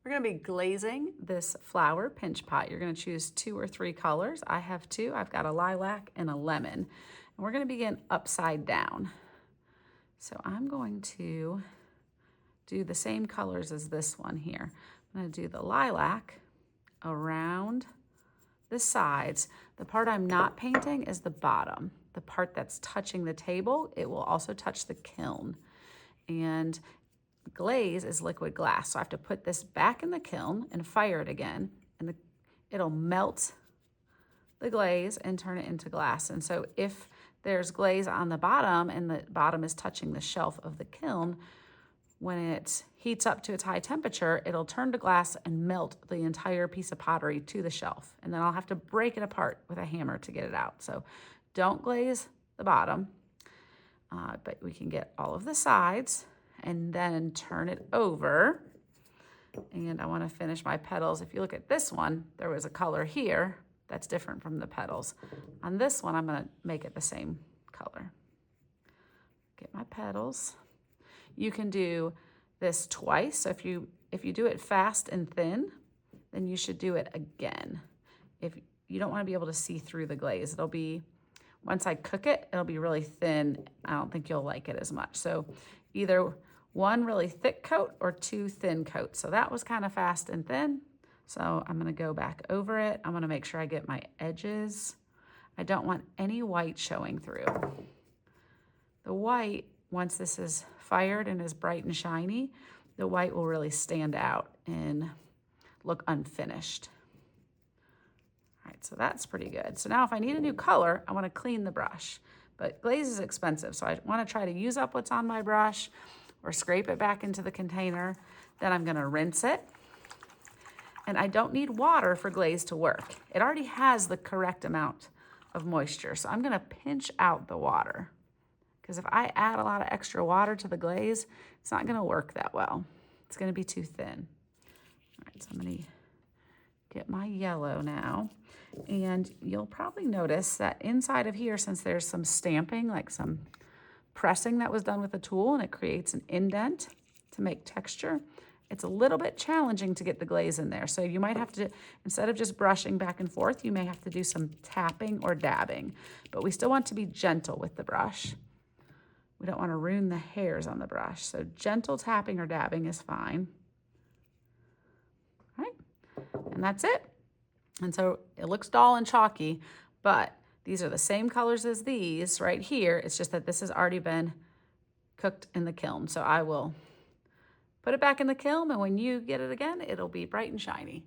We're going to be glazing this flower pinch pot. You're going to choose 2 or 3 colors. I have 2. I've got a lilac and a lemon. And we're going to begin upside down. So I'm going to do the same colors as this one here. I'm going to do the lilac around the sides. The part I'm not painting is the bottom. The part that's touching the table, it will also touch the kiln. And glaze is liquid glass, so I have to put this back in the kiln and fire it again, and it'll melt the glaze and turn it into glass. And so if there's glaze on the bottom and the bottom is touching the shelf of the kiln, when it heats up to its high temperature, it'll turn to glass and melt the entire piece of pottery to the shelf. And then I'll have to break it apart with a hammer to get it out. So don't glaze the bottom, but we can get all of the sides and then turn it over. And I want to finish my petals. If you look at this one, there was a color here that's different from the petals. On this one, I'm going to make it the same color. Get my petals. You can do this twice. So if you do it fast and thin, then you should do it again. If you don't want to be able to see through the glaze, it'll be, once I cook it, it'll be really thin. I don't think you'll like it as much. So either 1 really thick coat or 2 thin coats. So that was kind of fast and thin. So I'm going to go back over it. I'm going to make sure I get my edges. I don't want any white showing through. The white, once this is fired and is bright and shiny, the white will really stand out and look unfinished. All right, so that's pretty good. So now if I need a new color, I want to clean the brush. But glaze is expensive, so I want to try to use up what's on my brush or scrape it back into the container. Then I'm going to rinse it. And I don't need water for glaze to work. It already has the correct amount of moisture. So I'm going to pinch out the water, because if I add a lot of extra water to the glaze, it's not going to work that well. It's going to be too thin. All right, so I'm going to get my yellow now. And you'll probably notice that inside of here, since there's some stamping, like some pressing that was done with a tool, and it creates an indent to make texture, it's a little bit challenging to get the glaze in there. So you might have to, instead of just brushing back and forth, you may have to do some tapping or dabbing. But we still want to be gentle with the brush. We don't want to ruin the hairs on the brush. So gentle tapping or dabbing is fine. All right, and that's it. And so it looks dull and chalky, but these are the same colors as these right here. It's just that this has already been cooked in the kiln. So I will put it back in the kiln, and when you get it again, it'll be bright and shiny.